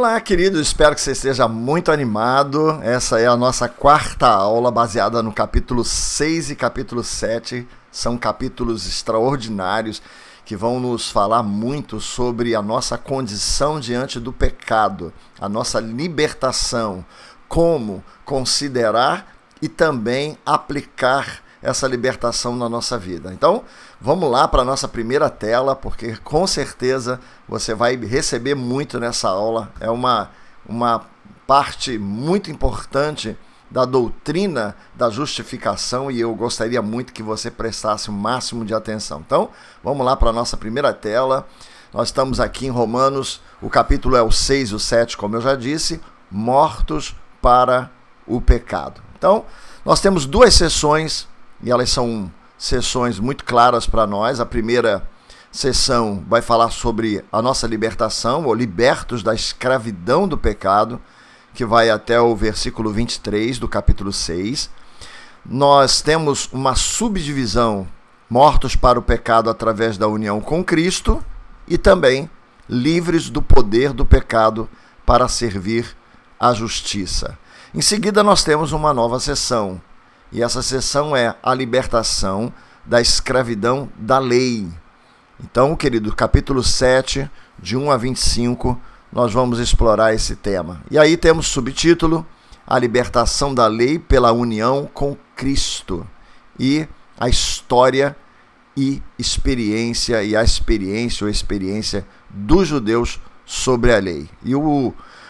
Olá, querido, espero que você esteja muito animado. Essa é a nossa quarta aula, baseada no capítulo 6 e capítulo 7. São capítulos extraordinários que vão nos falar muito sobre a nossa condição diante do pecado, a nossa libertação, como considerar e também aplicar essa libertação na nossa vida. Então, vamos lá para a nossa primeira tela, porque com certeza você vai receber muito nessa aula. É uma parte muito importante da doutrina da justificação e eu gostaria muito que você prestasse o máximo de atenção. Então, vamos lá para a nossa primeira tela. Nós estamos aqui em Romanos, o capítulo é o 6 e o 7, como eu já disse, mortos para o pecado. Então, nós temos duas sessões e elas são sessões muito claras para nós. A primeira sessão vai falar sobre a nossa libertação, ou libertos da escravidão do pecado, que vai até o versículo 23 do capítulo 6. Nós temos uma subdivisão, mortos para o pecado através da união com Cristo, e também livres do poder do pecado para servir à justiça. Em seguida, nós temos uma nova sessão, e essa sessão é a libertação da escravidão da lei. Então, querido, capítulo 7, de 1 a 25, nós vamos explorar esse tema. E aí temos subtítulo, a libertação da lei pela união com Cristo. E a história e experiência, ou experiência dos judeus sobre a lei. E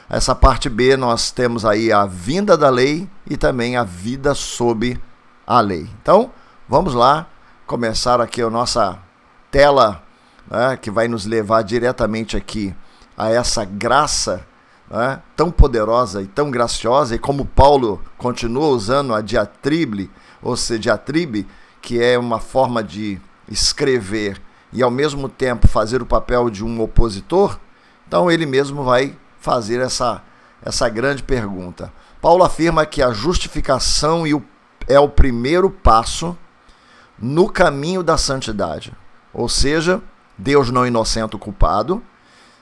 essa parte B, nós temos aí a vinda da lei e também a vida sob a lei. Então, vamos lá, começar aqui a nossa tela, né, que vai nos levar diretamente aqui a essa graça, né, tão poderosa e tão graciosa, e como Paulo continua usando a diatribe, ou seja, diatribe, que é uma forma de escrever e ao mesmo tempo fazer o papel de um opositor, então ele mesmo vai fazer essa grande pergunta. Paulo afirma que a justificação é o primeiro passo no caminho da santidade. Ou seja, Deus não inocenta o culpado,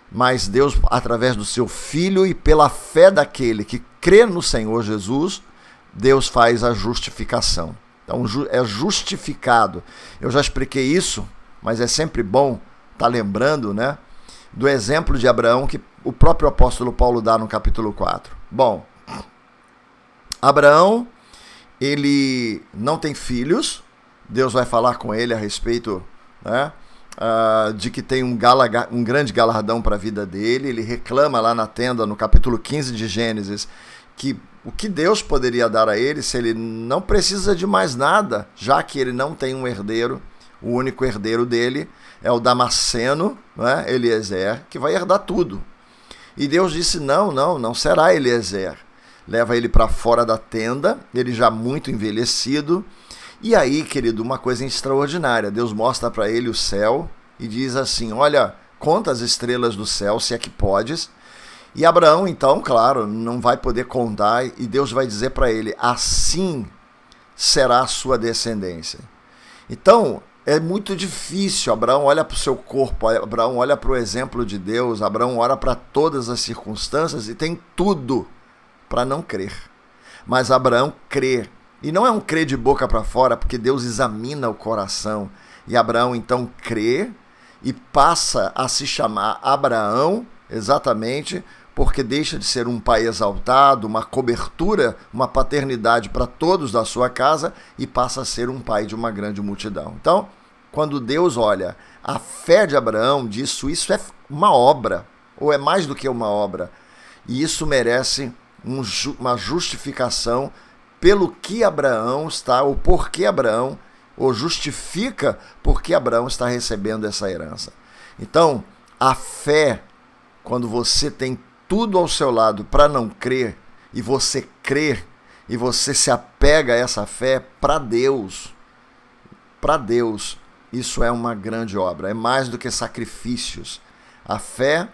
mas Deus, através do seu Filho e pela fé daquele que crê no Senhor Jesus, Deus faz a justificação. Então, é justificado. Eu já expliquei isso, mas é sempre bom estar lembrando, né, do exemplo de Abraão que o próprio apóstolo Paulo dá no capítulo 4. Bom, Abraão, ele não tem filhos. Deus vai falar com ele a respeito, né, de que tem um grande galardão para a vida dele. Ele reclama lá na tenda, no capítulo 15 de Gênesis, que o que Deus poderia dar a ele se ele não precisa de mais nada, já que ele não tem um herdeiro. O único herdeiro dele é o Damasceno, né, Eliezer, que vai herdar tudo. E Deus disse, não será Eliezer. Leva ele para fora da tenda, ele já muito envelhecido. E aí, querido, uma coisa extraordinária. Deus mostra para ele o céu e diz assim, olha, conta as estrelas do céu, se é que podes. E Abraão, então, claro, não vai poder contar. E Deus vai dizer para ele, assim será a sua descendência. Então, é muito difícil. Abraão olha para o seu corpo, Abraão olha para o exemplo de Deus, Abraão olha para todas as circunstâncias e tem tudo para não crer. Mas Abraão crê. E não é um crer de boca para fora, porque Deus examina o coração. E Abraão então crê e passa a se chamar Abraão, exatamente porque deixa de ser um pai exaltado, uma cobertura, uma paternidade para todos da sua casa e passa a ser um pai de uma grande multidão. Então, quando Deus olha a fé de Abraão, diz isso é uma obra, ou é mais do que uma obra. E isso merece uma justificação pelo que Abraão está, ou por que Abraão, ou justifica por que Abraão está recebendo essa herança. Então, a fé, quando você tem tudo ao seu lado para não crer, e você crê, e você se apega a essa fé para Deus, isso é uma grande obra, é mais do que sacrifícios. A fé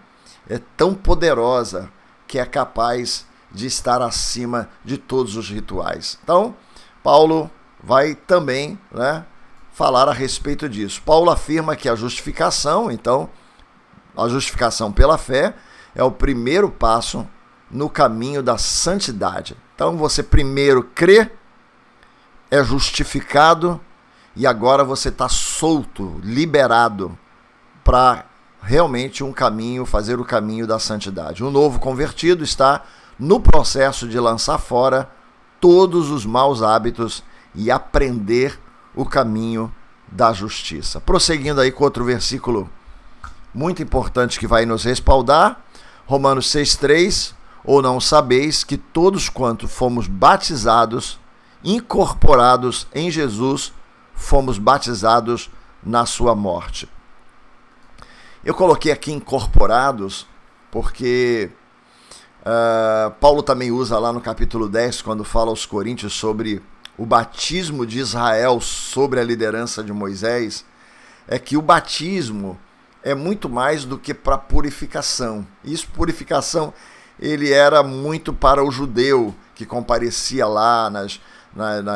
é tão poderosa que é capaz de estar acima de todos os rituais. Então, Paulo vai também, né, falar a respeito disso. Paulo afirma que a justificação, então, a justificação pela fé, é o primeiro passo no caminho da santidade. Então você primeiro crê, é justificado e agora você está solto, liberado para realmente fazer o caminho da santidade. O novo convertido está no processo de lançar fora todos os maus hábitos e aprender o caminho da justiça. Prosseguindo aí com outro versículo muito importante que vai nos respaldar, Romanos 6,3, ou não sabeis que todos quanto fomos batizados, incorporados em Jesus, fomos batizados na sua morte. Eu coloquei aqui incorporados porque Paulo também usa lá no capítulo 10, quando fala aos Coríntios sobre o batismo de Israel sobre a liderança de Moisés, é que o batismo é muito mais do que para purificação. Isso, purificação, ele era muito para o judeu que comparecia lá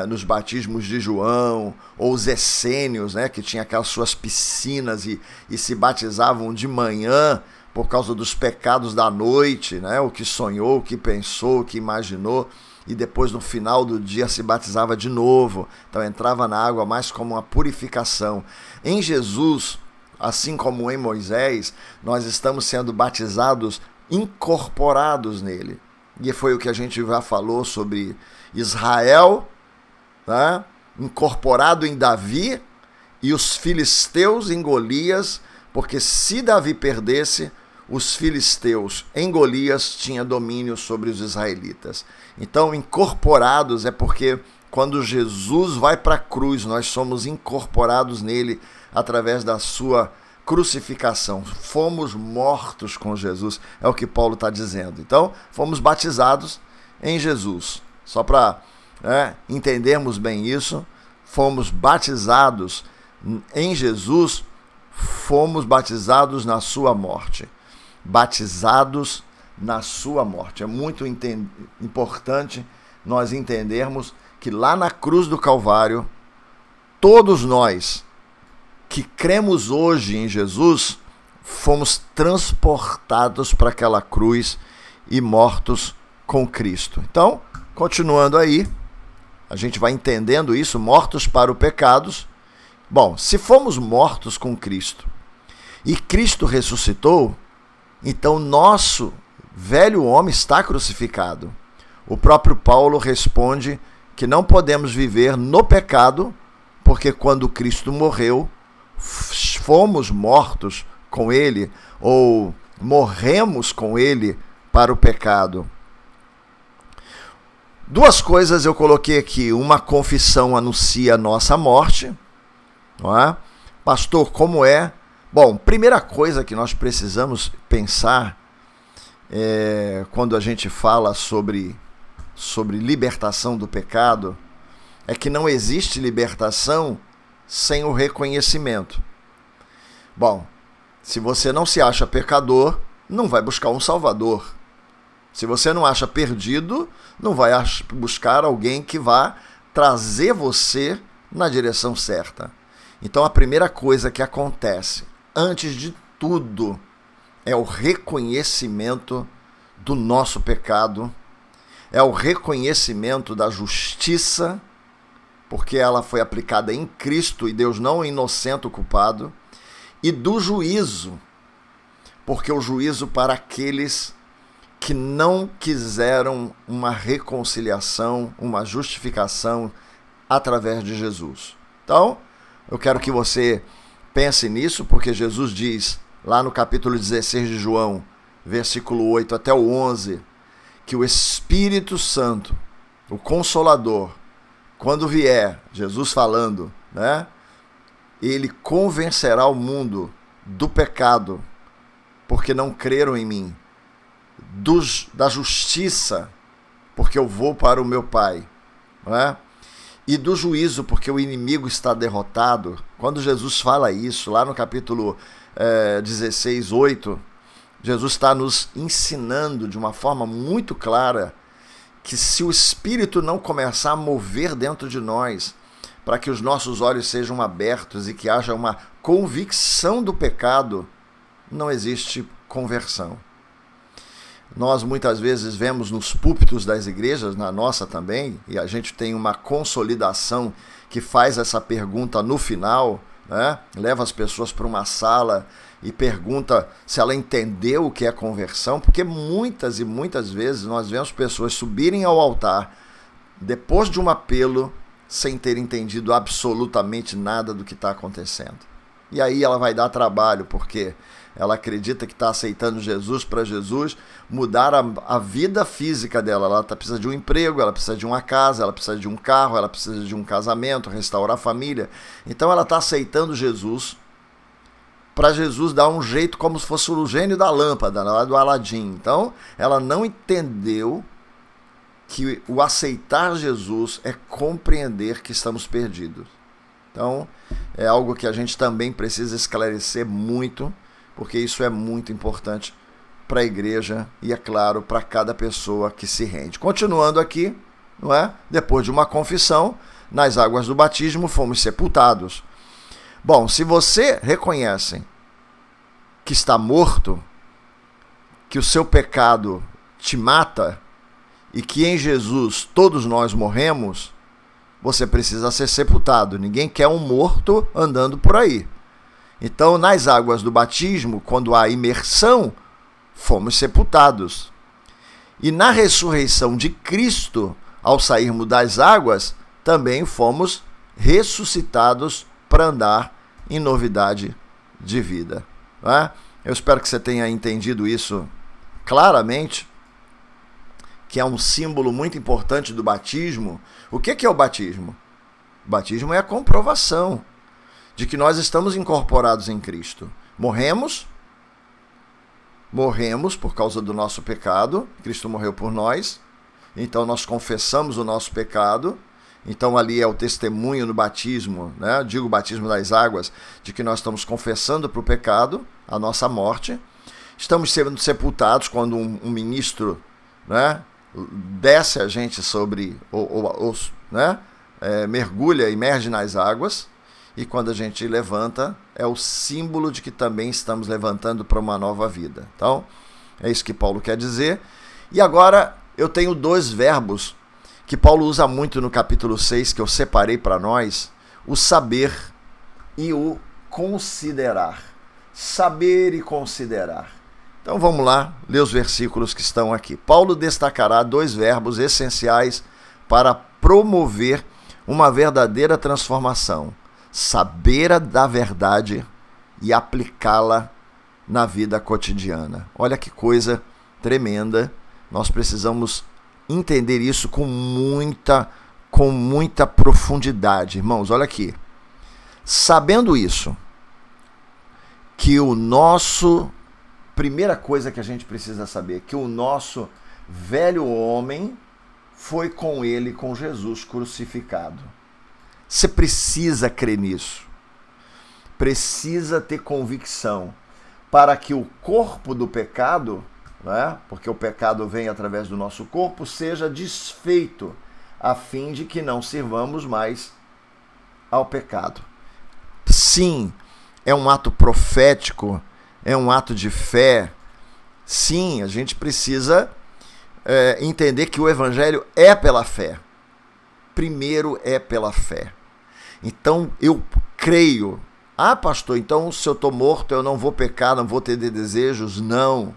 nos batismos de João, ou os essênios, né, que tinha aquelas suas piscinas e se batizavam de manhã por causa dos pecados da noite, né, o que sonhou, o que pensou, o que imaginou, e depois no final do dia se batizava de novo. Então entrava na água mais como uma purificação. Em Jesus, assim como em Moisés, nós estamos sendo batizados, incorporados nele. E foi o que a gente já falou sobre Israel, né? Incorporado em Davi, e os filisteus em Golias, porque se Davi perdesse, os filisteus em Golias tinham domínio sobre os israelitas. Então, incorporados é porque quando Jesus vai para a cruz, nós somos incorporados nele através da sua crucificação. Fomos mortos com Jesus, é o que Paulo está dizendo. Então, fomos batizados em Jesus. Só para entendermos bem isso, fomos batizados em Jesus, fomos batizados na sua morte. Batizados na sua morte. É muito importante nós entendermos que lá na cruz do Calvário, todos nós que cremos hoje em Jesus, fomos transportados para aquela cruz e mortos com Cristo. Então, continuando aí, a gente vai entendendo isso, mortos para o pecado. Bom, se fomos mortos com Cristo e Cristo ressuscitou, então nosso velho homem está crucificado. O próprio Paulo responde que não podemos viver no pecado, porque quando Cristo morreu, fomos mortos com ele, ou morremos com ele para o pecado. Duas coisas eu coloquei aqui. Uma confissão anuncia a nossa morte. Não é? Pastor, como é? Bom, primeira coisa que nós precisamos pensar quando a gente fala sobre libertação do pecado é que não existe libertação sem o reconhecimento. Bom, se você não se acha pecador, não vai buscar um salvador. Se você não acha perdido, não vai buscar alguém que vá trazer você na direção certa. Então a primeira coisa que acontece, antes de tudo, é o reconhecimento do nosso pecado, é o reconhecimento da justiça, porque ela foi aplicada em Cristo e Deus não inocenta o culpado, e do juízo, porque o juízo para aqueles que não quiseram uma reconciliação, uma justificação através de Jesus. Então, eu quero que você pense nisso, porque Jesus diz, lá no capítulo 16 de João, versículo 8 até o 11, que o Espírito Santo, o Consolador, quando vier, Jesus falando, né, ele convencerá o mundo do pecado, porque não creram em mim, da justiça, porque eu vou para o meu Pai, não é? E do juízo, porque o inimigo está derrotado. Quando Jesus fala isso, lá no capítulo 16, 8, Jesus está nos ensinando de uma forma muito clara que se o Espírito não começar a mover dentro de nós, para que os nossos olhos sejam abertos e que haja uma convicção do pecado, não existe conversão. nós muitas vezes vemos nos púlpitos das igrejas, na nossa também, e a gente tem uma consolidação que faz essa pergunta no final, né? Leva as pessoas para uma sala e pergunta se ela entendeu o que é conversão, porque muitas e muitas vezes nós vemos pessoas subirem ao altar depois de um apelo sem ter entendido absolutamente nada do que está acontecendo. E aí ela vai dar trabalho, porque ela acredita que está aceitando Jesus para Jesus mudar a vida física dela. Ela precisa de um emprego, ela precisa de uma casa, ela precisa de um carro, ela precisa de um casamento, restaurar a família. Então ela está aceitando Jesus para Jesus dar um jeito como se fosse o gênio da lâmpada, lá do Aladim. Então ela não entendeu que o aceitar Jesus é compreender que estamos perdidos. Então é algo que a gente também precisa esclarecer muito, porque isso é muito importante para a igreja e, é claro, para cada pessoa que se rende. Continuando aqui, não é? Depois de uma confissão, nas águas do batismo fomos sepultados. Bom, se você reconhece que está morto, que o seu pecado te mata e que em Jesus todos nós morremos, você precisa ser sepultado. Ninguém quer um morto andando por aí. Então, nas águas do batismo, quando há imersão, fomos sepultados. E na ressurreição de Cristo, ao sairmos das águas, também fomos ressuscitados para andar em novidade de vida. Não é? Eu espero que você tenha entendido isso claramente, que é um símbolo muito importante do batismo. O que é o batismo? O batismo é a comprovação de que nós estamos incorporados em Cristo. Morremos por causa do nosso pecado, Cristo morreu por nós, então nós confessamos o nosso pecado, então ali é o testemunho no batismo, né? Digo o batismo das águas, de que nós estamos confessando para o pecado, a nossa morte, estamos sendo sepultados quando um ministro, né, desce a gente sobre, né, mergulha, imerge nas águas, e quando a gente levanta, é o símbolo de que também estamos levantando para uma nova vida. Então, é isso que Paulo quer dizer. E agora eu tenho dois verbos que Paulo usa muito no capítulo 6, que eu separei para nós: o saber e o considerar. Saber e considerar. Então vamos lá, ler os versículos que estão aqui. Paulo destacará dois verbos essenciais para promover uma verdadeira transformação: saber da verdade e aplicá-la na vida cotidiana. Olha que coisa tremenda. Nós precisamos entender isso com muita profundidade. Irmãos, olha aqui. Sabendo isso, que primeira coisa que a gente precisa saber, que o nosso velho homem foi com ele, com Jesus crucificado. Você precisa crer nisso. Precisa ter convicção para que o corpo do pecado, né, porque o pecado vem através do nosso corpo, seja desfeito, a fim de que não sirvamos mais ao pecado. Sim, é um ato profético, é um ato de fé. Sim, a gente precisa entender que o evangelho é pela fé. Primeiro é pela fé. Então eu creio. Ah, pastor, então se eu estou morto eu não vou pecar, não vou ter desejos? Não,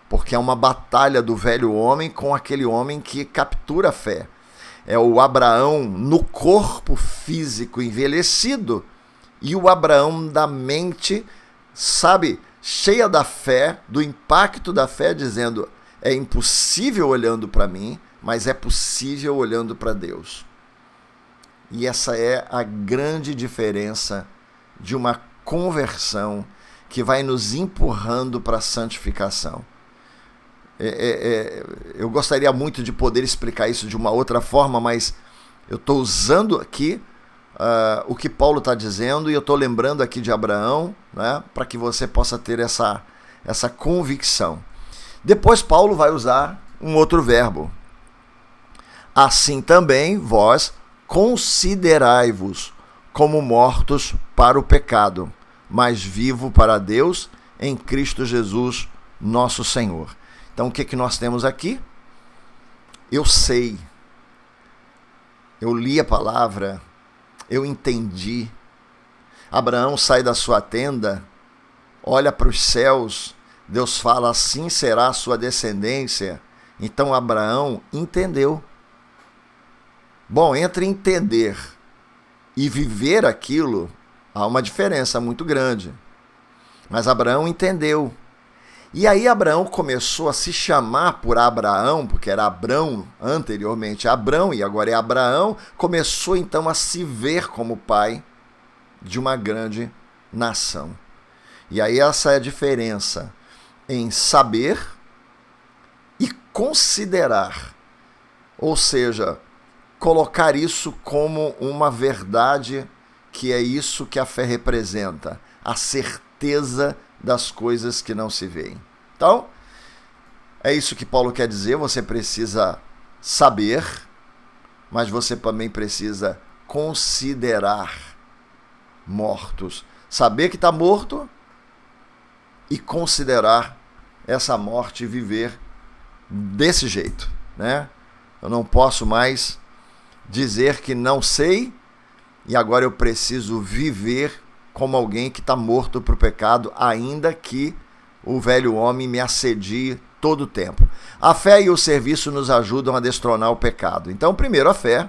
porque é uma batalha do velho homem com aquele homem que captura a fé. É o Abraão no corpo físico envelhecido e o Abraão da mente, sabe, cheia da fé, do impacto da fé, dizendo: é impossível olhando para mim, mas é possível olhando para Deus. E essa é a grande diferença de uma conversão que vai nos empurrando para a santificação. Eu gostaria muito de poder explicar isso de uma outra forma, mas eu estou usando aqui o que Paulo está dizendo, e eu estou lembrando aqui de Abraão, né, para que você possa ter essa convicção. Depois Paulo vai usar um outro verbo. Assim também vós considerai-vos como mortos para o pecado, mas vivo para Deus em Cristo Jesus, nosso Senhor. Então, o que nós temos aqui? Eu sei, eu li a palavra, eu entendi. Abraão sai da sua tenda, olha para os céus, Deus fala, assim será a sua descendência. Então Abraão entendeu. Bom, entre entender e viver aquilo, há uma diferença muito grande. Mas Abraão entendeu. E aí Abraão começou a se chamar por Abraão, porque era Abrão anteriormente, Abrão, e agora é Abraão, começou então a se ver como pai de uma grande nação. E aí essa é a diferença em saber e considerar, ou seja, colocar isso como uma verdade, que é isso que a fé representa, a certeza das coisas que não se veem. Então, é isso que Paulo quer dizer, você precisa saber, mas você também precisa considerar mortos. Saber que está morto e considerar essa morte e viver desse jeito, né? Eu não posso mais dizer que não sei e agora eu preciso viver como alguém que está morto para o pecado, ainda que o velho homem me assedie todo o tempo. A fé e o serviço nos ajudam a destronar o pecado. Então, primeiro a fé.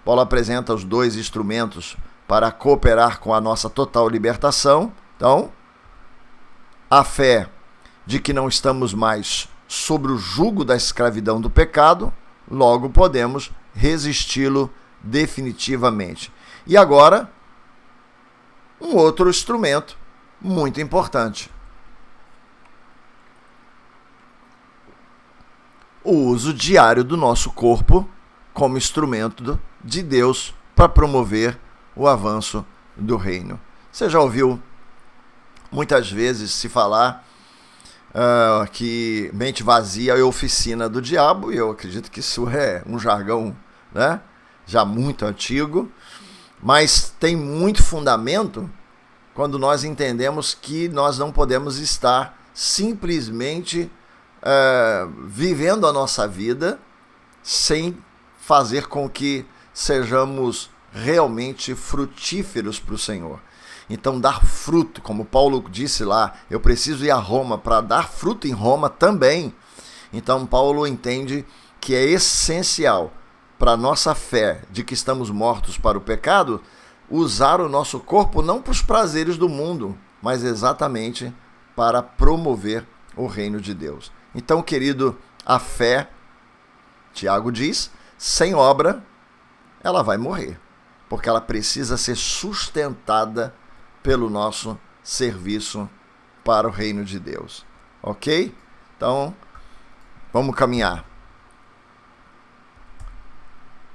Paulo apresenta os dois instrumentos para cooperar com a nossa total libertação. Então, a fé de que não estamos mais sobre o jugo da escravidão do pecado, logo podemos resisti-lo definitivamente. E agora, um outro instrumento muito importante. O uso diário do nosso corpo como instrumento de Deus para promover o avanço do reino. Você já ouviu muitas vezes se falar que mente vazia é oficina do diabo, e eu acredito que isso é um jargão, né, já muito antigo, mas tem muito fundamento quando nós entendemos que nós não podemos estar simplesmente vivendo a nossa vida sem fazer com que sejamos realmente frutíferos para o Senhor. Então, dar fruto, como Paulo disse lá, eu preciso ir a Roma para dar fruto em Roma também. Então, Paulo entende que é essencial para a nossa fé de que estamos mortos para o pecado, usar o nosso corpo não para os prazeres do mundo, mas exatamente para promover o reino de Deus. Então, querido, a fé, Tiago diz, sem obra, ela vai morrer, porque ela precisa ser sustentada pelo nosso serviço para o reino de Deus. Ok? Então, vamos caminhar.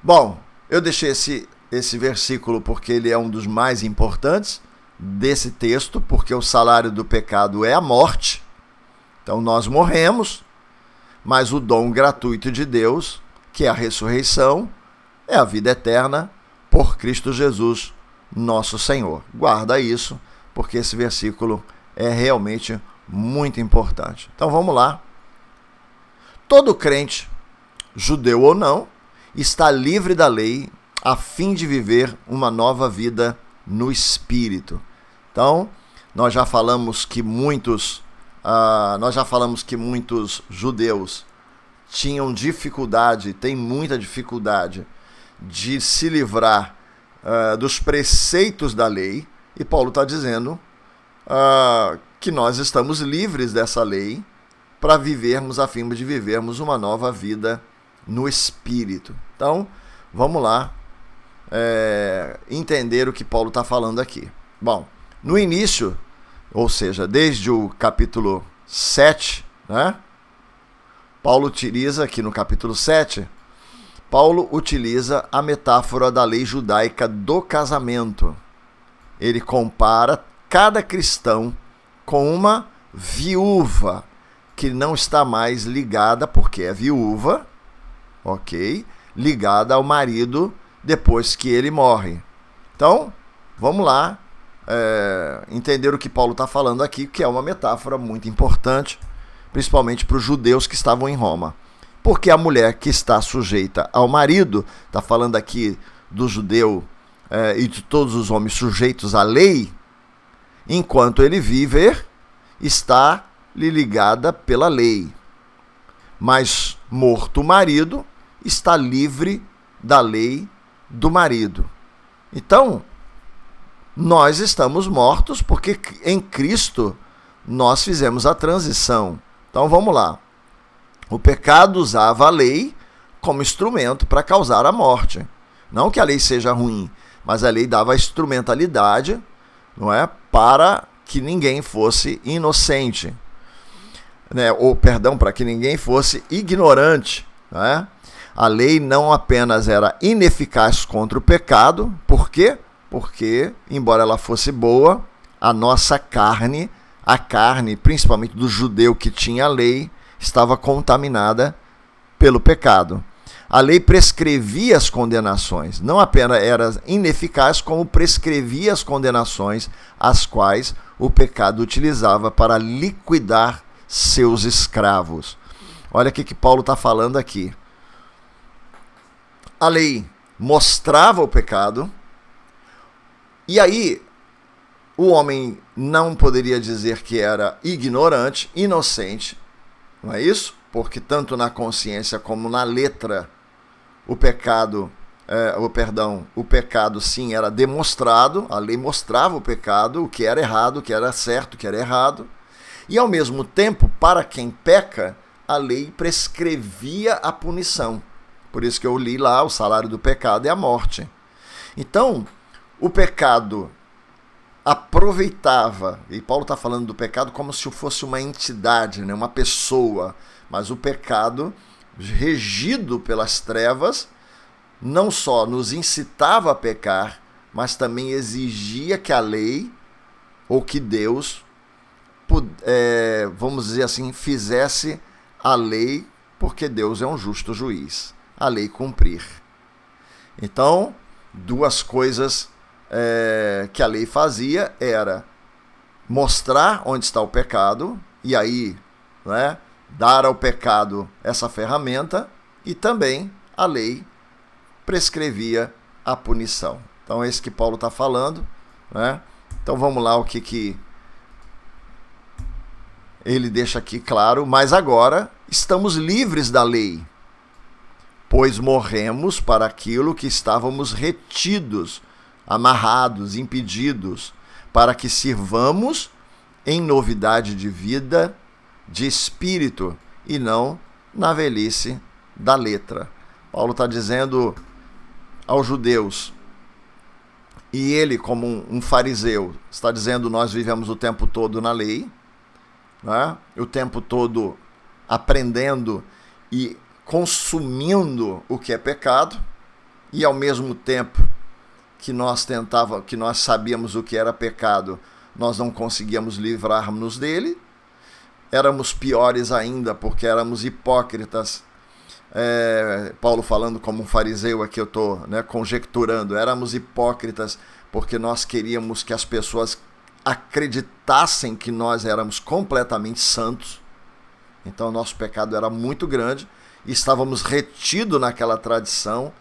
Bom, eu deixei esse versículo porque ele é um dos mais importantes desse texto, porque o salário do pecado é a morte. Então nós morremos, mas o dom gratuito de Deus, que é a ressurreição, é a vida eterna por Cristo Jesus, nosso Senhor. Guarda isso, porque esse versículo é realmente muito importante. Então vamos lá. Todo crente, judeu ou não, está livre da lei a fim de viver uma nova vida no Espírito. Então, nós já falamos que muitos judeus tinham dificuldade, têm muita dificuldade de se livrar dos preceitos da lei, e Paulo está dizendo que nós estamos livres dessa lei para vivermos, a fim de vivermos uma nova vida no Espírito. Então, vamos lá entender o que Paulo está falando aqui. Bom, no início, ou seja, desde o capítulo 7, né? Paulo utiliza, aqui no capítulo 7, Paulo utiliza a metáfora da lei judaica do casamento. Ele compara cada cristão com uma viúva que não está mais ligada, porque é viúva, ok? Ligada ao marido depois que ele morre. Então, vamos lá entender o que Paulo está falando aqui, que é uma metáfora muito importante principalmente para os judeus que estavam em Roma. Porque a mulher que está sujeita ao marido, está falando aqui do judeu e de todos os homens sujeitos à lei, enquanto ele viver, está lhe ligada pela lei. Mas morto o marido, está livre da lei do marido. Então, nós estamos mortos porque em Cristo nós fizemos a transição. Então vamos lá. O pecado usava a lei como instrumento para causar a morte. Não que a lei seja ruim, mas a lei dava a instrumentalidade, não é, para que ninguém fosse inocente, né? Ou, perdão, para que ninguém fosse ignorante, né? A lei não apenas era ineficaz contra o pecado. Por quê? Porque, embora ela fosse boa, a nossa carne, a carne principalmente do judeu que tinha a lei, estava contaminada pelo pecado. A lei prescrevia as condenações, não apenas era ineficaz, como prescrevia as condenações, as quais o pecado utilizava para liquidar seus escravos. Olha o que Paulo está falando aqui. A lei mostrava o pecado, e aí o homem não poderia dizer que era ignorante, inocente, não é isso? Porque tanto na consciência como na letra, o pecado sim era demonstrado, a lei mostrava o pecado, o que era errado, o que era certo, o que era errado, e ao mesmo tempo, para quem peca, a lei prescrevia a punição. Por isso que eu li lá, o salário do pecado é a morte. Então, o pecado aproveitava, e Paulo está falando do pecado como se fosse uma entidade, né, uma pessoa, mas o pecado, regido pelas trevas, não só nos incitava a pecar, mas também exigia que a lei, ou que Deus, vamos dizer assim, fizesse a lei, porque Deus é um justo juiz, a lei cumprir. Então, duas coisas que a lei fazia era mostrar onde está o pecado, e aí, né, dar ao pecado essa ferramenta, e também a lei prescrevia a punição. Então é isso que Paulo está falando, né? Então vamos lá o que ele deixa aqui claro. Mas agora estamos livres da lei, pois morremos para aquilo que estávamos retidos, amarrados, impedidos, para que sirvamos em novidade de vida, de espírito, e não na velhice da letra. Paulo está dizendo aos judeus, e ele, como um fariseu, está dizendo: nós vivemos o tempo todo na lei, né? O tempo todo aprendendo e consumindo o que é pecado, e ao mesmo tempo que nós sabíamos o que era pecado, nós não conseguíamos livrar-nos dele. Éramos piores ainda, porque éramos hipócritas. Paulo falando como um fariseu, aqui eu estou conjecturando, éramos hipócritas porque nós queríamos que as pessoas acreditassem que nós éramos completamente santos. Então nosso pecado era muito grande, e estávamos retidos naquela tradição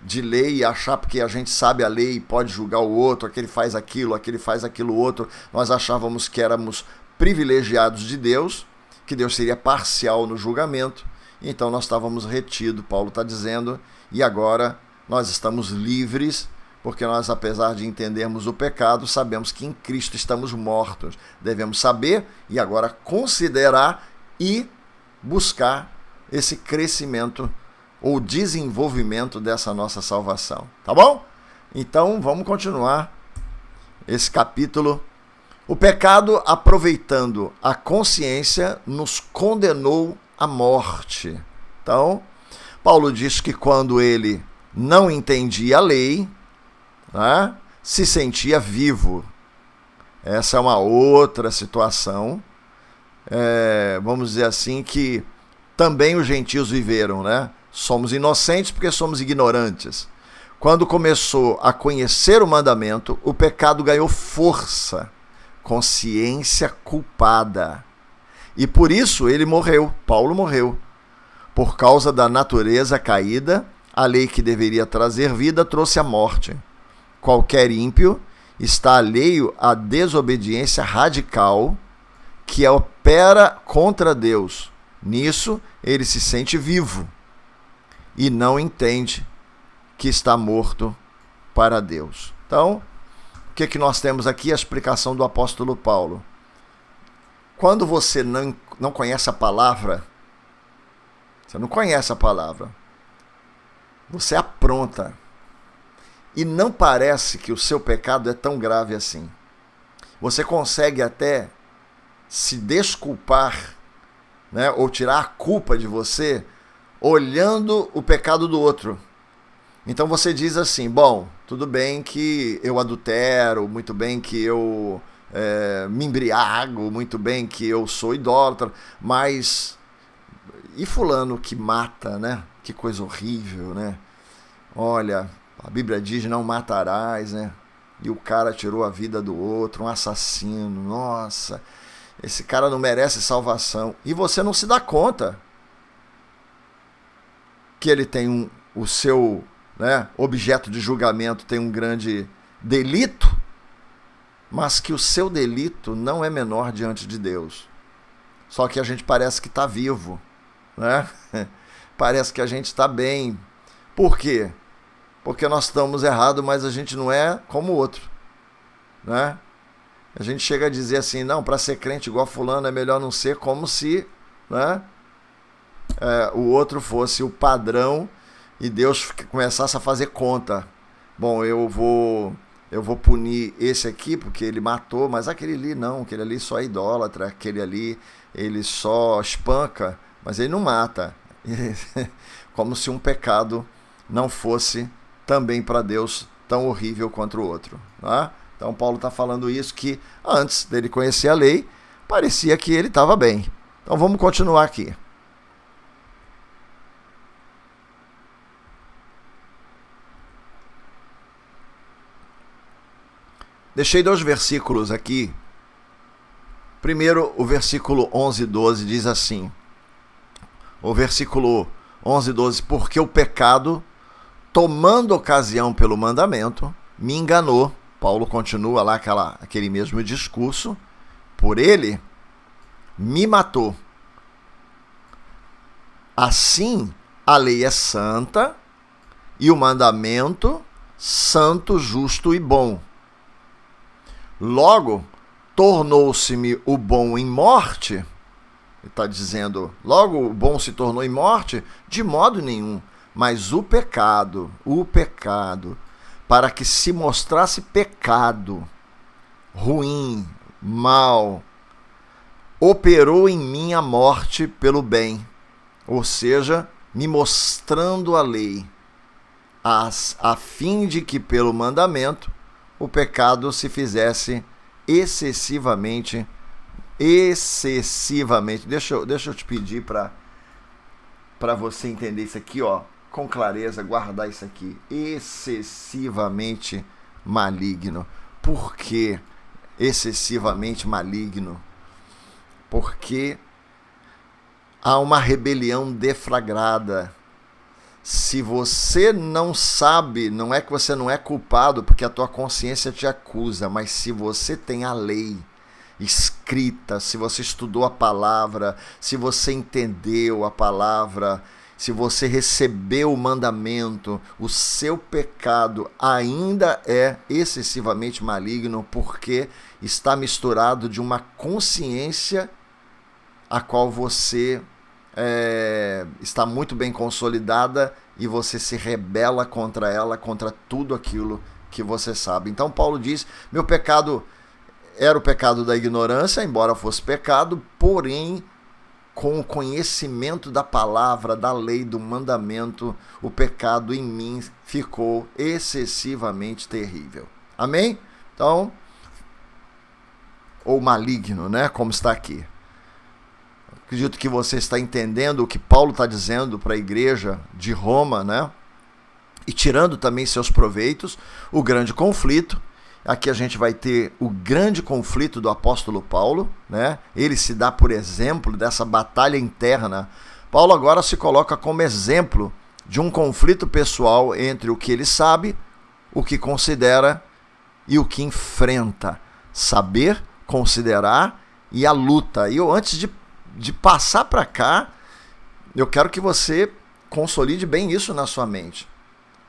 de lei, e achar porque a gente sabe a lei e pode julgar o outro, aquele faz aquilo outro, nós achávamos que éramos privilegiados de Deus, que Deus seria parcial no julgamento. Então nós estávamos retidos, Paulo está dizendo, e agora nós estamos livres, porque nós, apesar de entendermos o pecado, sabemos que em Cristo estamos mortos. Devemos saber e agora considerar e buscar esse crescimento ou desenvolvimento dessa nossa salvação. Tá bom? Então vamos continuar esse capítulo. O pecado, aproveitando a consciência, nos condenou à morte. Então, Paulo diz que quando ele não entendia a lei, né, se sentia vivo. Essa é uma outra situação, vamos dizer assim, que também os gentios viveram, né? Somos inocentes porque somos ignorantes. Quando começou a conhecer o mandamento, o pecado ganhou força, consciência culpada. E por isso ele morreu, Paulo morreu. Por causa da natureza caída, a lei que deveria trazer vida trouxe a morte. Qualquer ímpio está alheio à desobediência radical que opera contra Deus. Nisso, ele se sente vivo e não entende que está morto para Deus. Então, o que nós temos aqui? A explicação do apóstolo Paulo. Quando você não conhece a palavra, você não conhece a palavra, você apronta. E não parece que o seu pecado é tão grave assim. Você consegue até se desculpar, né, ou tirar a culpa de você olhando o pecado do outro. Então você diz assim, bom, tudo bem que eu adultero, muito bem que eu me embriago, muito bem que eu sou idólatra, mas e fulano que mata, né? Que coisa horrível, né? Olha, a Bíblia diz não matarás, né? E o cara tirou a vida do outro, um assassino, nossa, esse cara não merece salvação. E você não se dá conta que ele tem o seu, né, objeto de julgamento tem um grande delito, mas que o seu delito não é menor diante de Deus. Só que a gente parece que está vivo, né? Parece que a gente está bem. Por quê? Porque nós estamos errados, mas a gente não é como o outro, né? A gente chega a dizer assim, não, para ser crente igual fulano é melhor não ser, como se, né, o outro fosse o padrão e Deus começasse a fazer conta. Bom, eu vou punir esse aqui porque ele matou, mas aquele ali não, aquele ali só é idólatra, aquele ali ele só espanca, mas ele não mata. Como se um pecado não fosse também para Deus tão horrível quanto o outro, né? Então Paulo está falando isso, que antes dele conhecer a lei, parecia que ele estava bem. Então vamos continuar aqui. Deixei 2 versículos aqui. Primeiro, o versículo 11 e 12 diz assim. O versículo 11 e 12, porque o pecado, tomando ocasião pelo mandamento, me enganou. Paulo continua lá aquele mesmo discurso. Por ele, me matou. Assim, a lei é santa e o mandamento santo, justo e bom. Logo, tornou-se-me o bom em morte. Ele está dizendo, logo o bom se tornou em morte? De modo nenhum. Mas o pecado, para que se mostrasse pecado, ruim, mal, operou em mim a morte pelo bem. Ou seja, me mostrando a lei, a fim de que pelo mandamento o pecado se fizesse excessivamente. Deixa eu te pedir para você entender isso aqui, ó, com clareza, guardar isso aqui. Excessivamente maligno. Por que excessivamente maligno? Porque há uma rebelião deflagrada. Se você não sabe, não é que você não é culpado porque a tua consciência te acusa, mas se você tem a lei escrita, se você estudou a palavra, se você entendeu a palavra, se você recebeu o mandamento, o seu pecado ainda é excessivamente maligno porque está misturado de uma consciência a qual você está muito bem consolidada e você se rebela contra ela, contra tudo aquilo que você sabe. Então Paulo diz, meu pecado era o pecado da ignorância, embora fosse pecado, porém com o conhecimento da palavra, da lei, do mandamento, o pecado em mim ficou excessivamente terrível. Amém? Então, ou maligno, né? Como está aqui. Acredito que você está entendendo o que Paulo está dizendo para a igreja de Roma, né? E tirando também seus proveitos, o grande conflito. Aqui a gente vai ter o grande conflito do apóstolo Paulo, né? Ele se dá por exemplo dessa batalha interna. Paulo agora se coloca como exemplo de um conflito pessoal entre o que ele sabe, o que considera e o que enfrenta. Saber, considerar e a luta. E eu, antes de passar para cá, eu quero que você consolide bem isso na sua mente.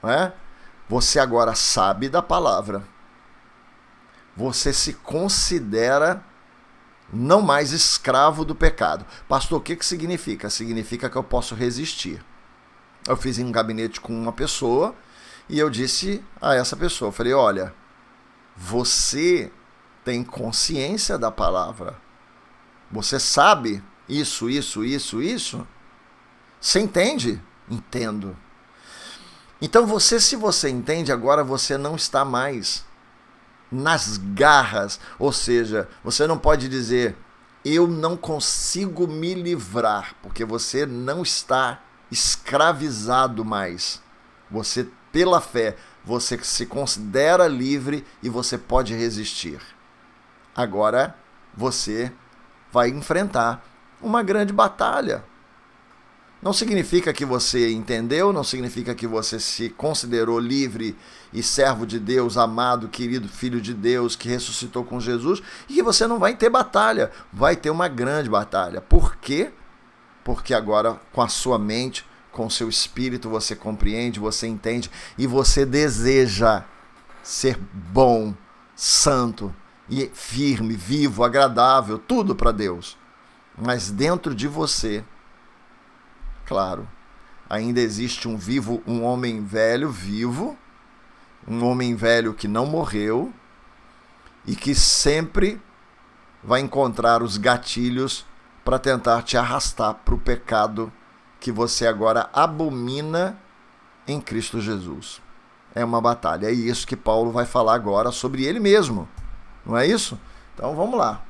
Não é? Você agora sabe da palavra. Você se considera não mais escravo do pecado. Pastor, o que significa? Significa que eu posso resistir. Eu fiz em um gabinete com uma pessoa e eu disse a essa pessoa, falei, olha, você tem consciência da palavra? Você sabe isso? Você entende? Entendo. Então se você entende, agora você não está mais nas garras, ou seja, você não pode dizer, eu não consigo me livrar, porque você não está escravizado mais. Você, pela fé, você se considera livre e você pode resistir. Agora você vai enfrentar uma grande batalha. Não significa que você entendeu, não significa que você se considerou livre e servo de Deus, amado, querido Filho de Deus, que ressuscitou com Jesus, e que você não vai ter batalha, vai ter uma grande batalha. Por quê? Porque agora, com a sua mente, com o seu espírito, você compreende, você entende, e você deseja ser bom, santo, e firme, vivo, agradável, tudo para Deus. Mas dentro de você, claro, ainda existe um homem velho vivo, um homem velho que não morreu e que sempre vai encontrar os gatilhos para tentar te arrastar para o pecado que você agora abomina em Cristo Jesus. É uma batalha. É isso que Paulo vai falar agora sobre ele mesmo. Não é isso? Então vamos lá.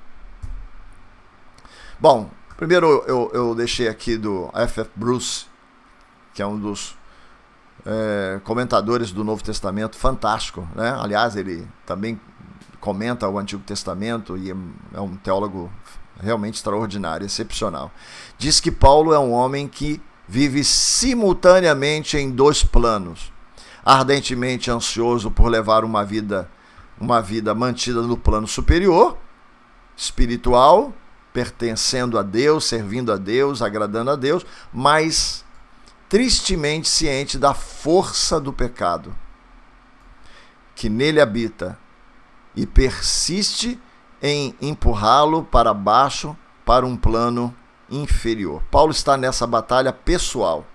Bom, primeiro eu deixei aqui do F.F. Bruce, que é um dos comentadores do Novo Testamento, fantástico, né? Aliás, ele também comenta o Antigo Testamento e é um teólogo realmente extraordinário, excepcional. Diz que Paulo é um homem que vive simultaneamente em dois planos, ardentemente ansioso por levar uma vida mantida no plano superior, espiritual, pertencendo a Deus, servindo a Deus, agradando a Deus, mas tristemente ciente da força do pecado que nele habita e persiste em empurrá-lo para baixo, para um plano inferior. Paulo está nessa batalha pessoal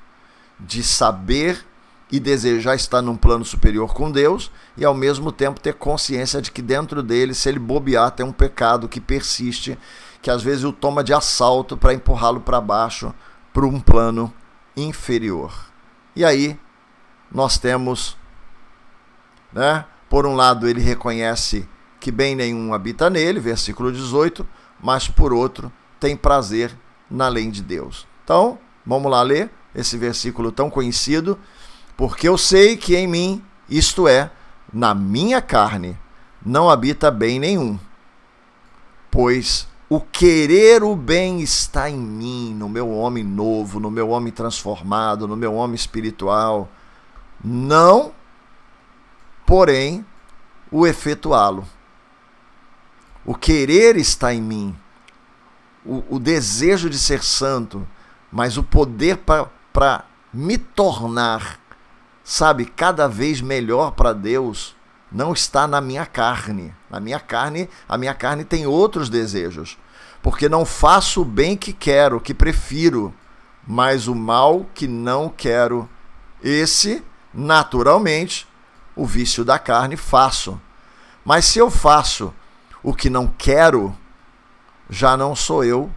de saber e desejar estar num plano superior com Deus e ao mesmo tempo ter consciência de que dentro dele, se ele bobear, tem um pecado que persiste, que às vezes o toma de assalto para empurrá-lo para baixo, para um plano inferior. E aí nós temos, né, por um lado ele reconhece que bem nenhum habita nele, versículo 18, mas por outro tem prazer na lei de Deus. Então, vamos lá ler esse versículo tão conhecido. Porque eu sei que em mim, isto é, na minha carne, não habita bem nenhum. Pois o querer o bem está em mim, no meu homem novo, no meu homem transformado, no meu homem espiritual. Não, porém, o efetuá-lo. O querer está em mim, o desejo de ser santo, mas o poder para me tornar, sabe, cada vez melhor para Deus, não está na minha carne. A minha carne tem outros desejos. Porque não faço o bem que quero, que prefiro, mas o mal que não quero, esse, naturalmente, o vício da carne faço. Mas se eu faço o que não quero, já não sou eu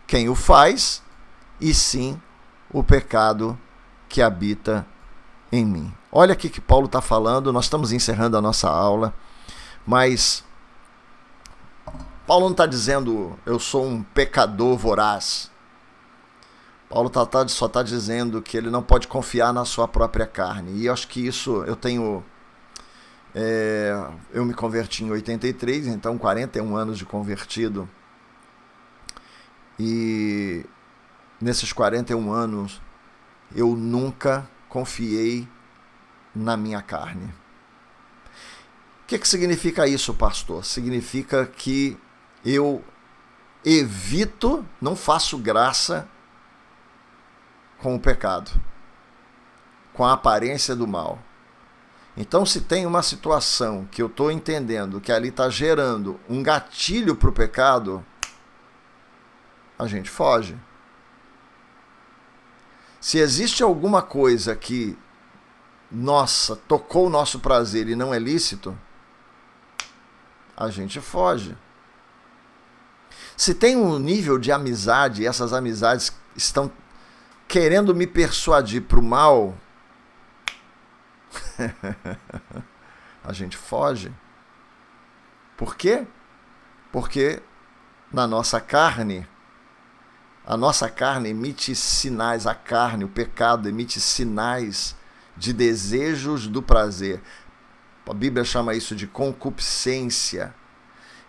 quem o faz, e sim o pecado que habita em mim. Olha aqui que Paulo está falando, nós estamos encerrando a nossa aula, mas Paulo não está dizendo eu sou um pecador voraz. Paulo só está dizendo que ele não pode confiar na sua própria carne. E eu acho que isso eu tenho Eu me converti em 83, então 41 anos de convertido. E nesses 41 anos, eu nunca confiei na minha carne. O que significa isso, pastor? Significa que eu evito, não faço graça com o pecado, com a aparência do mal. Então, se tem uma situação que eu estou entendendo que ali está gerando um gatilho para o pecado, a gente foge. Se existe alguma coisa que, nossa, tocou o nosso prazer e não é lícito, a gente foge. Se tem um nível de amizade, e essas amizades estão querendo me persuadir para o mal, a gente foge. Por quê? Porque na nossa carne, a nossa carne emite sinais, o pecado emite sinais de desejos do prazer. A Bíblia chama isso de concupiscência.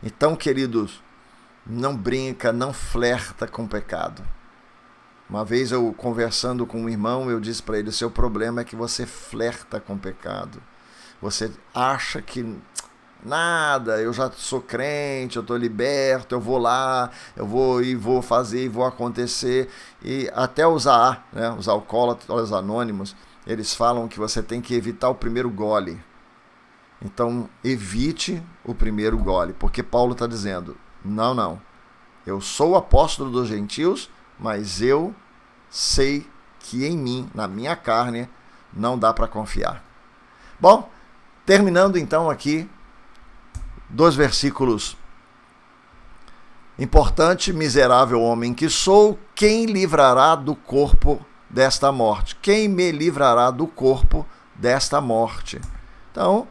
Então, queridos, não brinca, não flerta com o pecado. Uma vez eu conversando com um irmão, eu disse para ele, o seu problema é que você flerta com o pecado. Você acha que nada, eu já sou crente, eu estou liberto, eu vou lá, eu vou fazer e vou acontecer. E até os alcoólatras anônimos, eles falam que você tem que evitar o primeiro gole. Então, evite o primeiro gole, porque Paulo está dizendo, não, eu sou o apóstolo dos gentios, mas eu sei que em mim, na minha carne, não dá para confiar. Bom, terminando então aqui, 2 versículos importante: miserável homem que sou, quem livrará do corpo desta morte? Quem me livrará do corpo desta morte? Então,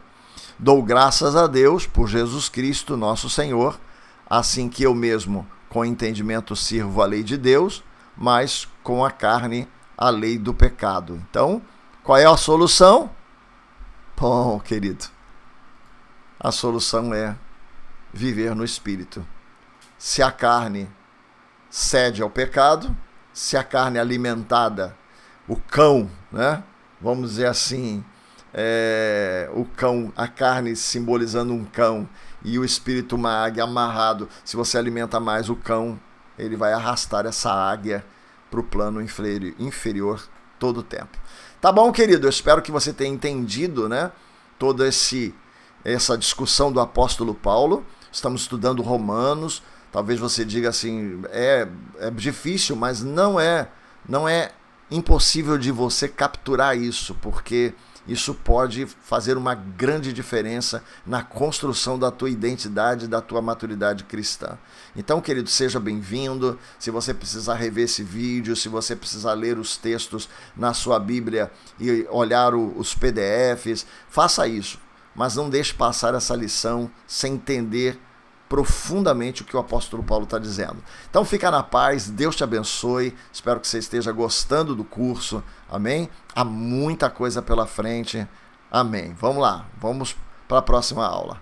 dou graças a Deus por Jesus Cristo, nosso Senhor, assim que eu mesmo, com entendimento, sirvo a lei de Deus, mas com a carne, a lei do pecado. Então, qual é a solução? Bom, querido, a solução é viver no Espírito. Se a carne cede ao pecado, se a carne é alimentada, o cão, né? Vamos dizer assim, o cão, a carne simbolizando um cão e o espírito uma águia amarrado. Se você alimenta mais o cão, ele vai arrastar essa águia para o plano inferior todo o tempo. Tá bom, querido? Eu espero que você tenha entendido, né, toda essa discussão do apóstolo Paulo. Estamos estudando Romanos. Talvez você diga assim, é difícil, mas não é impossível de você capturar isso, porque isso pode fazer uma grande diferença na construção da tua identidade, da tua maturidade cristã. Então, querido, seja bem-vindo. Se você precisar rever esse vídeo, se você precisar ler os textos na sua Bíblia e olhar os PDFs, faça isso. Mas não deixe passar essa lição sem entender profundamente o que o apóstolo Paulo está dizendo. Então fica na paz, Deus te abençoe, espero que você esteja gostando do curso, amém? Há muita coisa pela frente, amém. Vamos lá, vamos para a próxima aula.